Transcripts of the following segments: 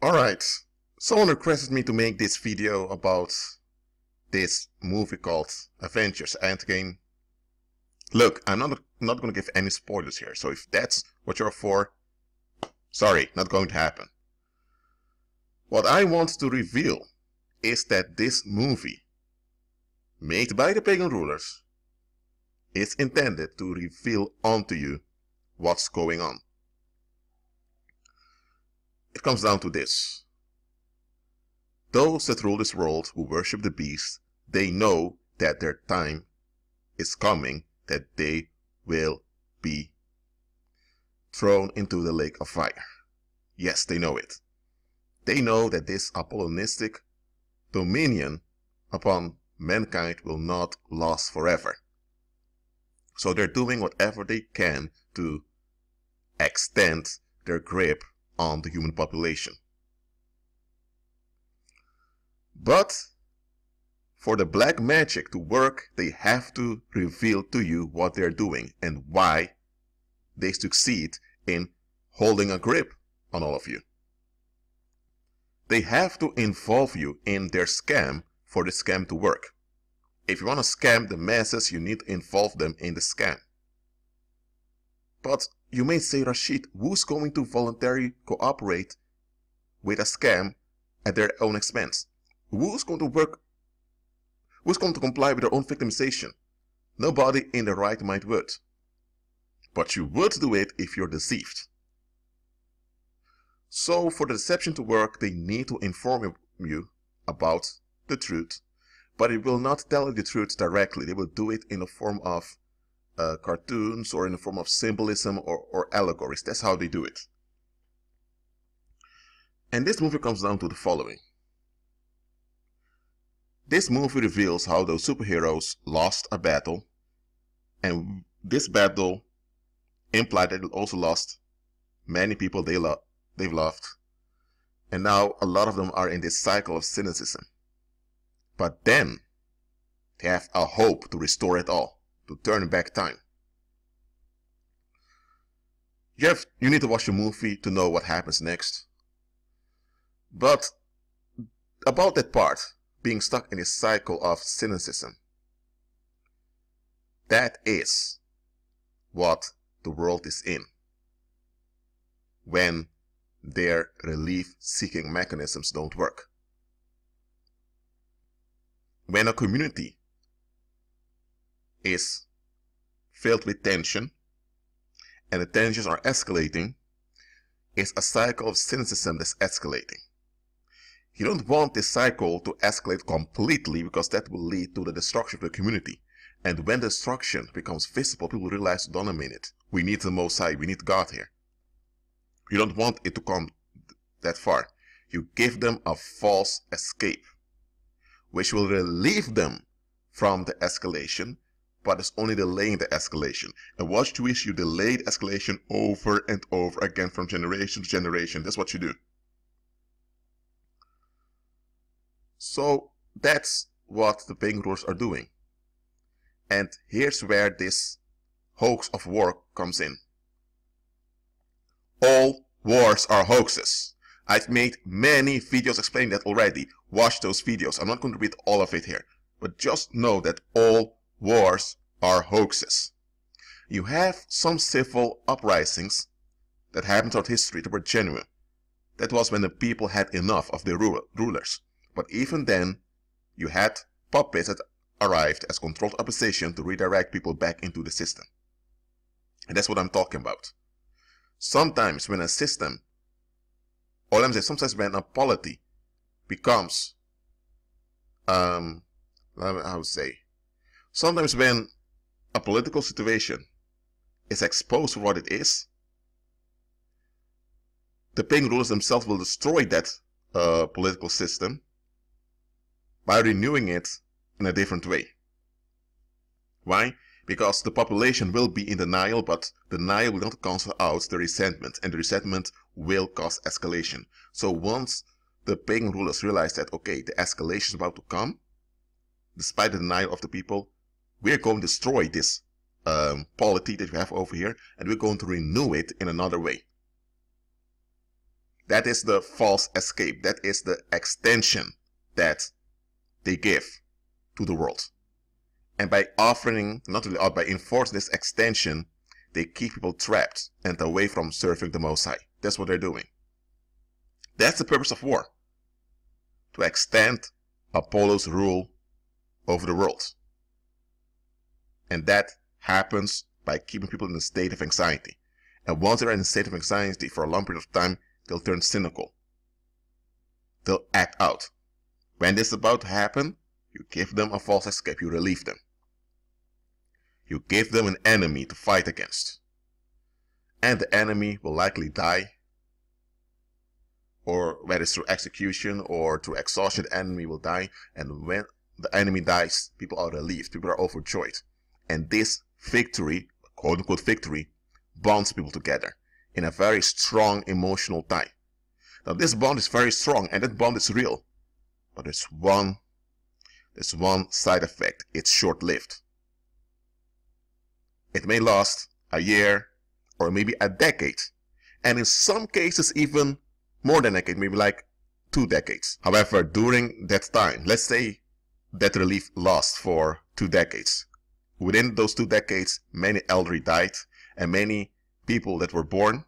Alright, someone requested me to make this video about this movie called Avengers Endgame. Look, I'm not going to give any spoilers here, so if that's what you're for, sorry, not going to happen. What I want to reveal is that this movie, made by the pagan rulers, is intended to reveal unto you what's going on. It comes down to this. Those that rule this world, who worship the beast, they know that their time is coming, that they will be thrown into the lake of fire. Yes, they know it. They know that this Apollonistic dominion upon mankind will not last forever. So they're doing whatever they can to extend their grip on the human population. But for the black magic to work, they have to reveal to you what they're doing and why they succeed in holding a grip on all of you. They have to involve you in their scam for the scam to work. If you want to scam the masses, you need to involve them in the scam. But you may say, Rashid, who's going to voluntarily cooperate with a scam at their own expense? Who's going to work? Who's going to comply with their own victimization? Nobody in their right mind would. But you would do it if you're deceived. So for the deception to work, they need to inform you about the truth, but it will not tell you the truth directly. They will do it in the form of cartoons or in the form of symbolism or allegories. That's how they do it. And this movie comes down to the following. This movie reveals how those superheroes lost a battle, and this battle implied that they also lost many people they've loved, and now a lot of them are in this cycle of cynicism. But then they have a hope to restore it all, to turn back time. You need to watch the movie to know what happens next. But about that part, being stuck in this cycle of cynicism, that is what the world is in when their relief-seeking mechanisms don't work. When a community is filled with tension, and the tensions are escalating, it's a cycle of cynicism that's escalating. You don't want this cycle to escalate completely, because that will lead to the destruction of the community. And when destruction becomes visible, people realize, don't a minute, we need the Most High, we need God here. You don't want it to come that far. You give them a false escape, which will relieve them from the escalation, but it's only delaying the escalation. And what you wish, you delay the escalation over and over again from generation to generation. That's what you do. So that's what the pagan rulers are doing. And here's where this hoax of war comes in. All wars are hoaxes. I've made many videos explaining that already. Watch those videos. I'm not going to read all of it here. But just know that all wars are hoaxes. You have some civil uprisings that happened throughout history that were genuine. That was when the people had enough of their rulers. But even then, you had puppets that arrived as controlled opposition to redirect people back into the system. And that's what I'm talking about. Sometimes when a system, or let me say, sometimes when a polity becomes, sometimes when a political situation is exposed for what it is, the pagan rulers themselves will destroy that political system by renewing it in a different way. Why? Because the population will be in denial, but denial will not cancel out the resentment, and the resentment will cause escalation. So once the pagan rulers realize that, okay, the escalation is about to come, despite the denial of the people, we're going to destroy this polity that we have over here, and we're going to renew it in another way. That is the false escape. That is the extension that they give to the world. And by offering, not only by enforcing this extension, they keep people trapped and away from serving the Most High. That's what they're doing. That's the purpose of war. To extend Apollo's rule over the world. And that happens by keeping people in a state of anxiety. And once they're in a state of anxiety for a long period of time, they'll turn cynical. They'll act out. When this is about to happen, you give them a false escape. You relieve them. You give them an enemy to fight against. And the enemy will likely die. Or whether it's through execution or through exhaustion, the enemy will die. And when the enemy dies, people are relieved. People are overjoyed. And this victory, quote unquote victory, bonds people together in a very strong emotional tie. Now this bond is very strong and that bond is real. But there's one side effect. It's short-lived. It may last a year or maybe a decade. And in some cases even more than a decade, maybe like 2 decades. However, during that time, let's say that relief lasts for 2 decades. Within those 2 decades, many elderly died and many people that were born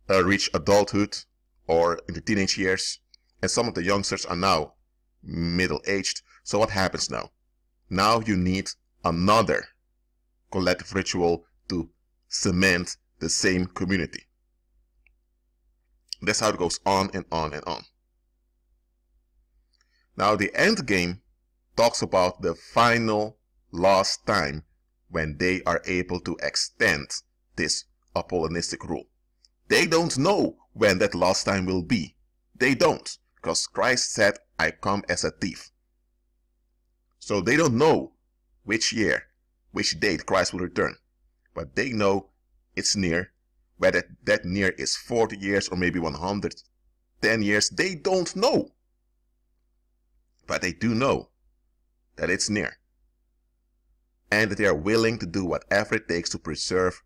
reach adulthood or in the teenage years. And some of the youngsters are now middle-aged. So what happens now? Now you need another collective ritual to cement the same community. That's how it goes on and on and on. Now the end game talks about the final last time when they are able to extend this Apollonistic rule. They don't know when that last time will be. They don't, because Christ said, I come as a thief. So they don't know which year, which date Christ will return. But they know it's near. Whether that near is 40 years or maybe 110 years, they don't know. But they do know that it's near. And that they are willing to do whatever it takes to preserve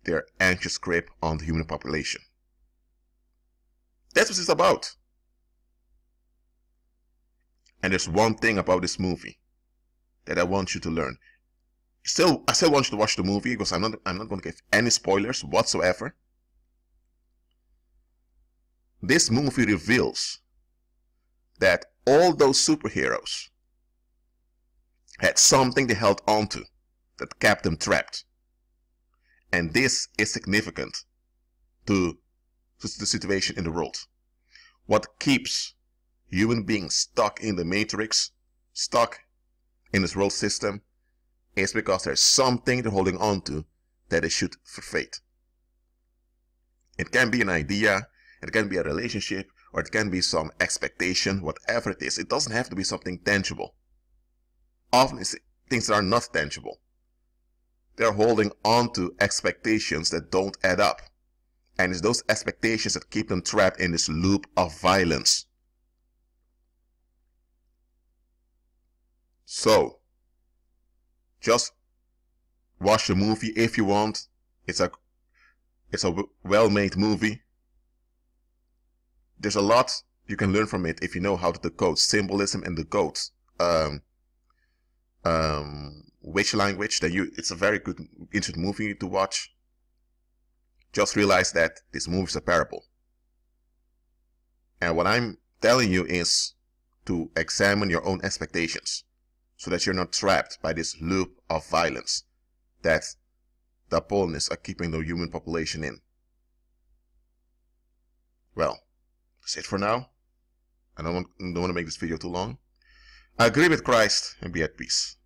their anxious grip on the human population. That's what it's about. And there's one thing about this movie that I want you to learn. I still want you to watch the movie because I'm not going to give any spoilers whatsoever. This movie reveals that all those superheroes had something they held onto that kept them trapped. And this is significant to the situation in the world. What keeps human beings stuck in the matrix, stuck in this world system, is because there's something they're holding on to that they should forfeit. It can be an idea, it can be a relationship, or it can be some expectation, whatever it is. It doesn't have to be something tangible. Often it's things that are not tangible. They're holding on to expectations that don't add up. And it's those expectations that keep them trapped in this loop of violence. So, just watch the movie if you want. It's a well-made movie. There's a lot you can learn from it if you know how to decode symbolism and decode witch language. It's a very good, interesting movie to watch. Just realize that this movie is a parable. And what I'm telling you is to examine your own expectations so that you're not trapped by this loop of violence that the Apollonists are keeping the human population in. Well, that's it for now. I don't want to make this video too long. Agree with Christ and be at peace.